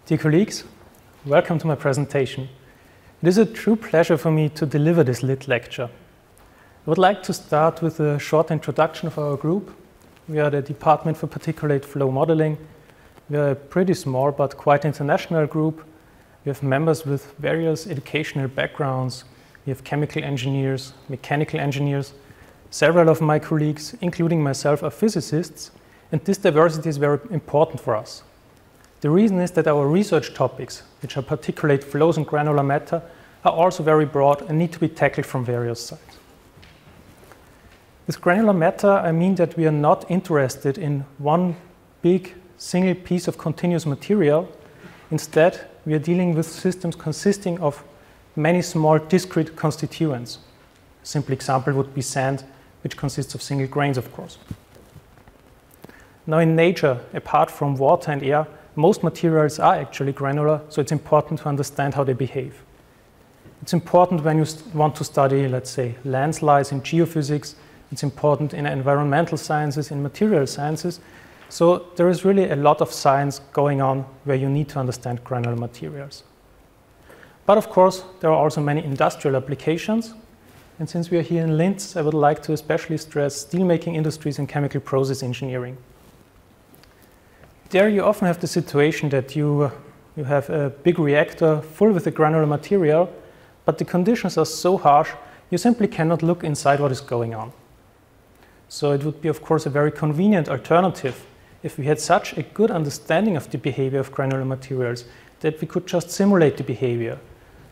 Dear colleagues, welcome to my presentation. It is a true pleasure for me to deliver this lit lecture. I would like to start with a short introduction of our group. We are the Department for Particulate Flow Modeling. We are a pretty small but quite international group. We have members with various educational backgrounds. We have chemical engineers, mechanical engineers. Several of my colleagues, including myself, are physicists, and this diversity is very important for us. The reason is that our research topics, which are particulate flows and granular matter, are also very broad and need to be tackled from various sides. With granular matter, I mean that we are not interested in one big single piece of continuous material. Instead, we are dealing with systems consisting of many small discrete constituents. A simple example would be sand, which consists of single grains, of course. Now, in nature, apart from water and air, most materials are actually granular, so it's important to understand how they behave. It's important when you want to study, let's say, landslides in geophysics. It's important in environmental sciences, in material sciences. So there is really a lot of science going on where you need to understand granular materials. But of course, there are also many industrial applications. And since we are here in Linz, I would like to especially stress steelmaking industries and chemical process engineering. There you often have the situation that you have a big reactor full with a granular material, but the conditions are so harsh, you simply cannot look inside what is going on. So it would be, of course, a very convenient alternative if we had such a good understanding of the behavior of granular materials that we could just simulate the behavior.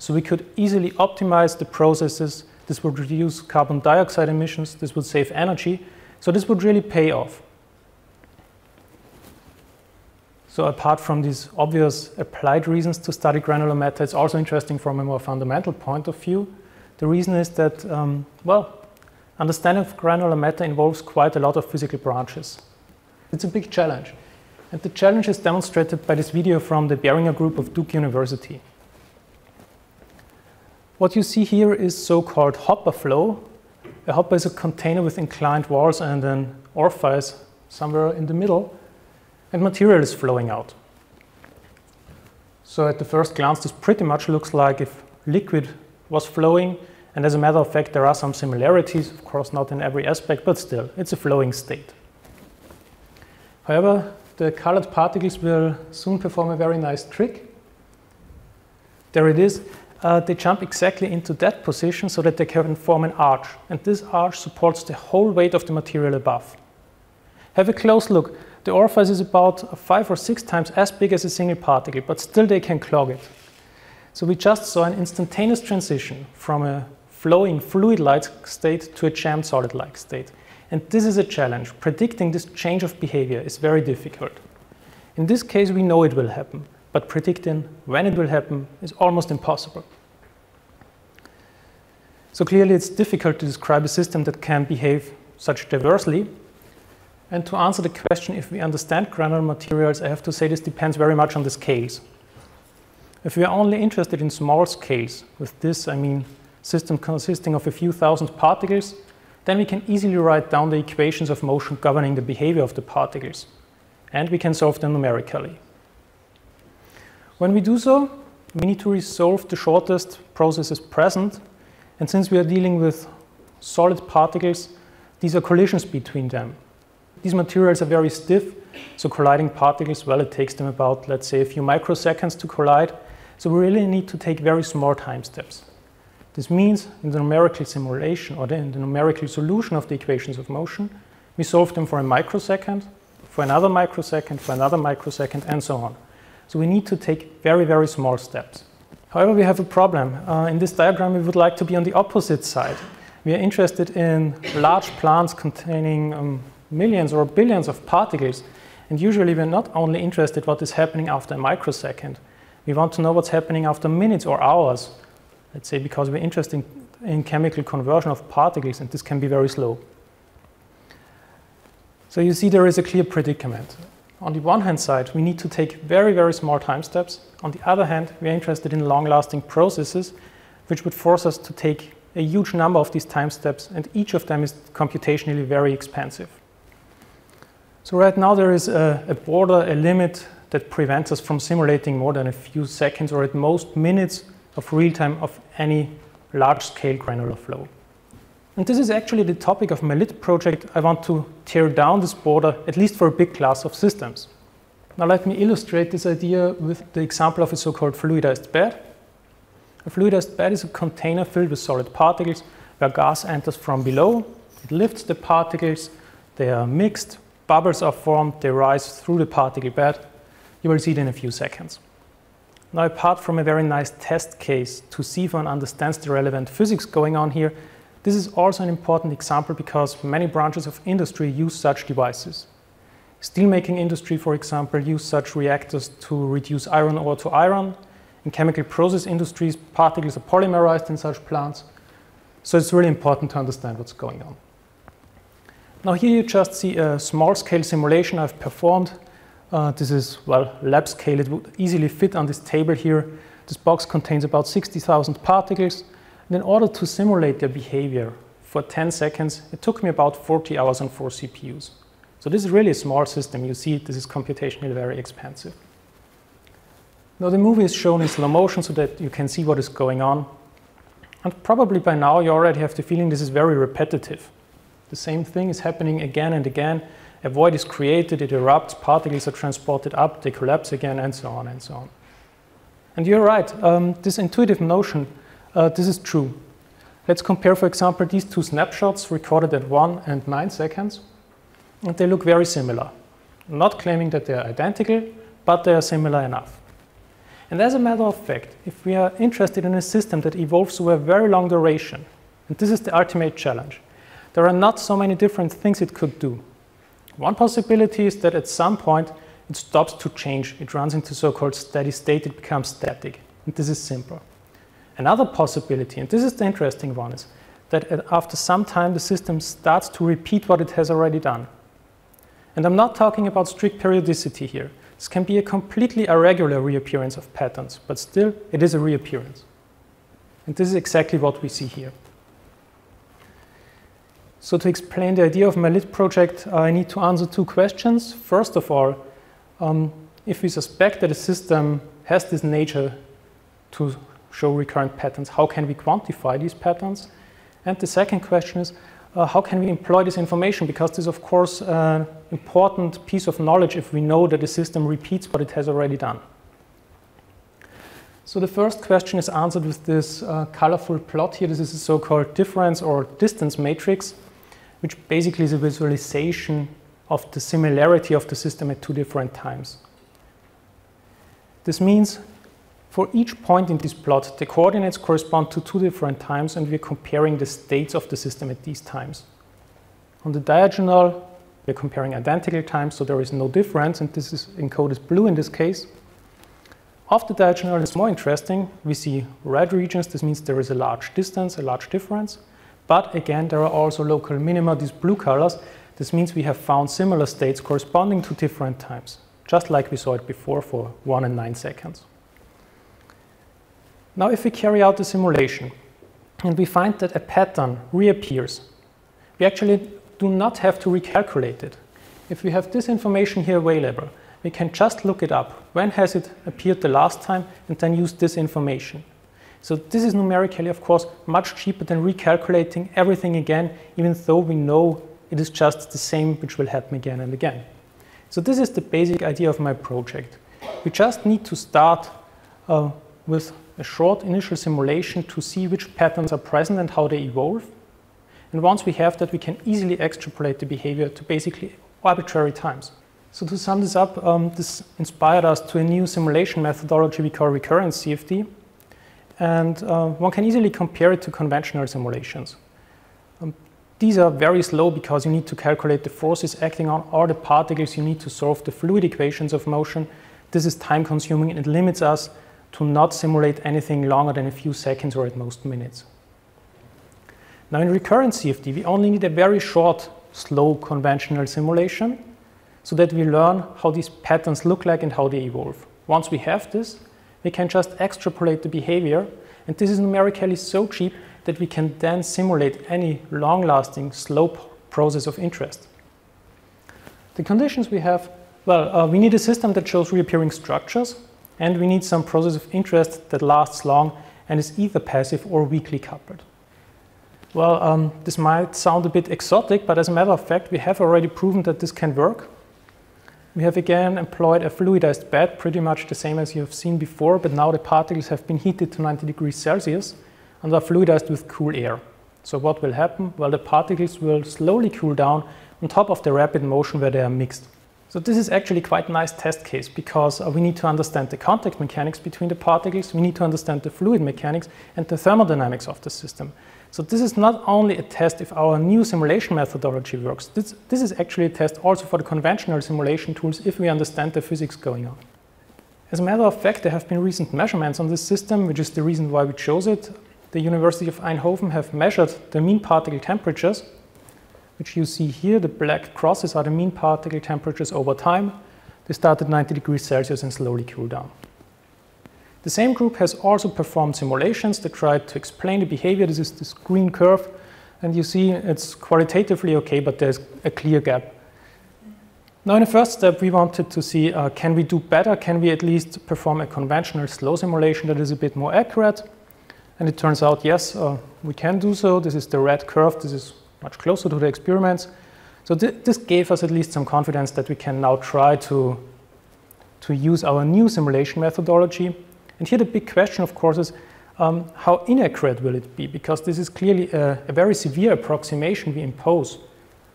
So we could easily optimize the processes. This would reduce carbon dioxide emissions. This would save energy. So this would really pay off. So apart from these obvious applied reasons to study granular matter, it's also interesting from a more fundamental point of view. The reason is that, understanding of granular matter involves quite a lot of physical branches. It's a big challenge. And the challenge is demonstrated by this video from the Behringer group of Duke University. What you see here is so-called hopper flow. A hopper is a container with inclined walls and an orifice somewhere in the middle, and material is flowing out. So at the first glance, this pretty much looks like if liquid was flowing, and as a matter of fact, there are some similarities, of course not in every aspect, but still, it's a flowing state. However, the colored particles will soon perform a very nice trick. There it is. They jump exactly into that position so that they can form an arch, and this arch supports the whole weight of the material above. Have a close look. The orifice is about 5 or 6 times as big as a single particle, but still they can clog it. So we just saw an instantaneous transition from a flowing fluid-like state to a jammed solid-like state. And this is a challenge. Predicting this change of behavior is very difficult. In this case, we know it will happen, but predicting when it will happen is almost impossible. So clearly, it's difficult to describe a system that can behave such diversely. And to answer the question if we understand granular materials, I have to say this depends very much on the scales. If we are only interested in small scales, with this I mean system consisting of a few thousand particles, then we can easily write down the equations of motion governing the behavior of the particles, and we can solve them numerically. When we do so, we need to resolve the shortest processes present, and since we are dealing with solid particles, these are collisions between them. These materials are very stiff, so colliding particles, well, it takes them about, let's say, a few microseconds to collide. So we really need to take very small time steps. This means in the numerical simulation or in the numerical solution of the equations of motion, we solve them for a microsecond, for another microsecond, for another microsecond, and so on. So we need to take very, very small steps. However, we have a problem. In this diagram, we would like to be on the opposite side. We are interested in large plants containing millions or billions of particles, and usually we're not only interested what is happening after a microsecond. We want to know what's happening after minutes or hours, let's say, because we're interested in chemical conversion of particles, and this can be very slow. So you see there is a clear predicament. On the one hand side, we need to take very, very small time steps. On the other hand, we are interested in long-lasting processes, which would force us to take a huge number of these time steps, and each of them is computationally very expensive. So right now there is a border, a limit that prevents us from simulating more than a few seconds or at most minutes of real time of any large-scale granular flow. And this is actually the topic of my lit project. I want to tear down this border, at least for a big class of systems. Now let me illustrate this idea with the example of a so-called fluidized bed. A fluidized bed is a container filled with solid particles where gas enters from below. It lifts the particles, they are mixed, bubbles are formed, they rise through the particle bed. You will see it in a few seconds. Now, apart from a very nice test case to see if one understands the relevant physics going on here, this is also an important example because many branches of industry use such devices. Steelmaking industry, for example, use such reactors to reduce iron ore to iron. In chemical process industries, particles are polymerized in such plants. So it's really important to understand what's going on. Now here you just see a small-scale simulation I've performed. This is, well, lab scale. It would easily fit on this table here. This box contains about 60,000 particles. And in order to simulate their behavior for 10 seconds, it took me about 40 hours on 4 CPUs. So this is really a small system. You see, this is computationally very expensive. Now the movie is shown in slow motion so that you can see what is going on. And probably by now you already have the feeling this is very repetitive. The same thing is happening again and again. A void is created, it erupts, particles are transported up, they collapse again, and so on and so on. And you're right, this intuitive notion, this is true. Let's compare, for example, these two snapshots recorded at 1 and 9 seconds. And they look very similar. I'm not claiming that they are identical, but they are similar enough. And as a matter of fact, if we are interested in a system that evolves over a very long duration, and this is the ultimate challenge, there are not so many different things it could do. One possibility is that at some point it stops to change. It runs into so-called steady state, it becomes static. And this is simple. Another possibility, and this is the interesting one, is that after some time the system starts to repeat what it has already done. And I'm not talking about strict periodicity here. This can be a completely irregular reappearance of patterns, but still it is a reappearance. And this is exactly what we see here. So to explain the idea of my lit project, I need to answer two questions. First of all, if we suspect that a system has this nature to show recurrent patterns, how can we quantify these patterns? And the second question is, how can we employ this information? Because this is, of course, an important piece of knowledge if we know that the system repeats what it has already done. So the first question is answered with this colorful plot here. This is a so-called difference or distance matrix, which basically is a visualization of the similarity of the system at two different times. This means for each point in this plot, the coordinates correspond to two different times, and we're comparing the states of the system at these times. On the diagonal, we're comparing identical times, so there is no difference, and this is encoded blue in this case. Off the diagonal is more interesting. We see red regions. This means there is a large distance, a large difference. But again, there are also local minima, these blue colors. This means we have found similar states corresponding to different times, just like we saw it before for 1 and 9 seconds. Now, if we carry out the simulation and we find that a pattern reappears, we actually do not have to recalculate it. If we have this information here available, we can just look it up. When has it appeared the last time, and then use this information. So this is numerically, of course, much cheaper than recalculating everything again, even though we know it is just the same which will happen again and again. So this is the basic idea of my project. We just need to start with a short initial simulation to see which patterns are present and how they evolve. And once we have that, we can easily extrapolate the behavior to basically arbitrary times. So to sum this up, this inspired us to a new simulation methodology we call recurrent CFD. And one can easily compare it to conventional simulations. These are very slow because you need to calculate the forces acting on all the particles. You need to solve the fluid equations of motion. This is time consuming, and it limits us to not simulate anything longer than a few seconds or at most minutes. Now in recurrent CFD, we only need a very short, slow conventional simulation so that we learn how these patterns look like and how they evolve. Once we have this, we can just extrapolate the behavior, and this is numerically so cheap that we can then simulate any long-lasting, slow process of interest. The conditions we have Well, we need a system that shows reappearing structures, and we need some process of interest that lasts long and is either passive or weakly coupled. Well, this might sound a bit exotic, but as a matter of fact, we have already proven that this can work. We have again employed a fluidized bed, pretty much the same as you have seen before, but now the particles have been heated to 90 degrees Celsius and are fluidized with cool air. So what will happen? Well, the particles will slowly cool down on top of the rapid motion where they are mixed. So this is actually quite a nice test case because we need to understand the contact mechanics between the particles, we need to understand the fluid mechanics and the thermodynamics of the system. So this is not only a test if our new simulation methodology works, this is actually a test also for the conventional simulation tools if we understand the physics going on. As a matter of fact, there have been recent measurements on this system, which is the reason why we chose it. The University of Eindhoven have measured the mean particle temperatures, which you see here. The black crosses are the mean particle temperatures over time. They start at 90 degrees Celsius and slowly cool down. The same group has also performed simulations that tried to explain the behavior. This is this green curve, and you see it's qualitatively okay, but there's a clear gap. Now in the first step, we wanted to see, can we do better? Can we at least perform a conventional slow simulation that is a bit more accurate? And it turns out, yes, we can do so. This is the red curve. This is much closer to the experiments. So this gave us at least some confidence that we can now try to use our new simulation methodology. And here the big question, of course, is how inaccurate will it be? Because this is clearly a very severe approximation we impose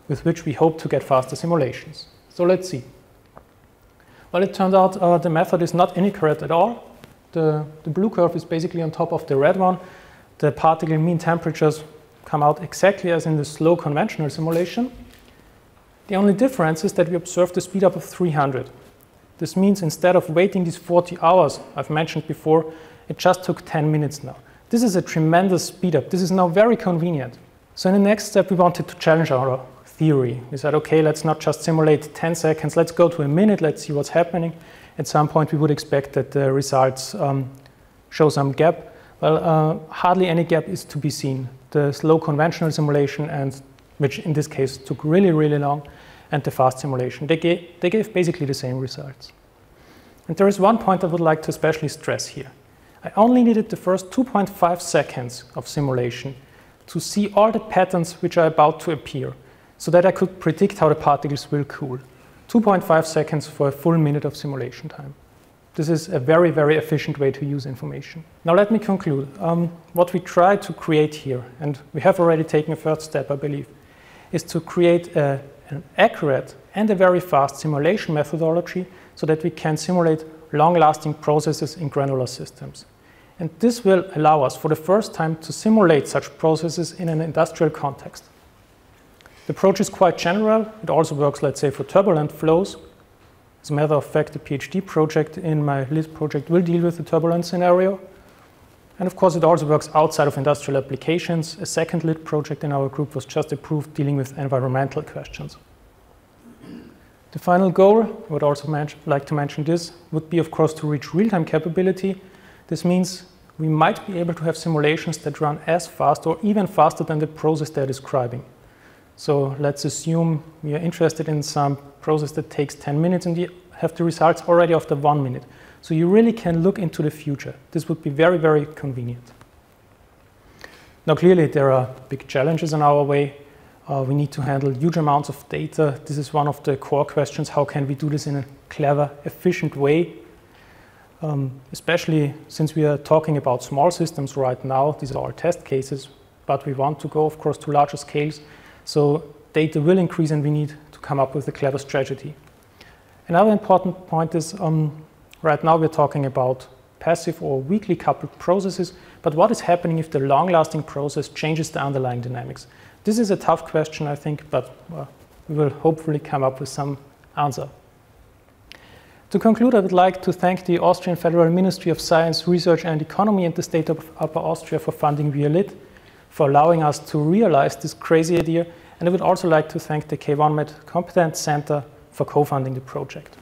with which we hope to get faster simulations. So let's see. Well, it turned out the method is not inaccurate at all. The blue curve is basically on top of the red one. The particle mean temperatures come out exactly as in the slow conventional simulation. The only difference is that we observed a speed up of 300. This means instead of waiting these 40 hours I've mentioned before, it just took 10 minutes now. This is a tremendous speed up. This is now very convenient. So in the next step, we wanted to challenge our theory. We said, okay, let's not just simulate 10 seconds. Let's go to a minute. Let's see what's happening. At some point, we would expect that the results show some gap. Well, hardly any gap is to be seen. The slow conventional simulation, and which in this case took really, really long, and the fast simulation, they gave basically the same results. And there is one point I would like to especially stress here. I only needed the first 2.5 seconds of simulation to see all the patterns which are about to appear, so that I could predict how the particles will cool. 2.5 seconds for a full minute of simulation time. This is a very, very efficient way to use information. Now let me conclude. What we try to create here, and we have already taken a first step, I believe, is to create an accurate and a very fast simulation methodology so that we can simulate long-lasting processes in granular systems. And this will allow us for the first time to simulate such processes in an industrial context. The approach is quite general. It also works, let's say, for turbulent flows. As a matter of fact, the PhD project in my LIT project will deal with the turbulent scenario. And of course, it also works outside of industrial applications. A second LIT project in our group was just approved dealing with environmental questions. The final goal, I would also like to mention this, would be, of course, to reach real-time capability. This means we might be able to have simulations that run as fast or even faster than the process they're describing. So let's assume we are interested in some process that takes 10 minutes and you have the results already after 1 minute. So you really can look into the future. This would be very, very convenient. Now, clearly, there are big challenges in our way. We need to handle huge amounts of data. This is one of the core questions. How can we do this in a clever, efficient way? Especially since we are talking about small systems right now. These are all test cases, but we want to go, of course, to larger scales. So data will increase and we need to come up with a clever strategy. Another important point is right now we're talking about passive or weakly coupled processes, but what is happening if the long-lasting process changes the underlying dynamics? This is a tough question, I think, but we will hopefully come up with some answer. To conclude, I would like to thank the Austrian Federal Ministry of Science, Research and Economy and the State of Upper Austria for funding VIA-LIT, for allowing us to realize this crazy idea. And I would also like to thank the K1 Med Competence Center for co-funding the project.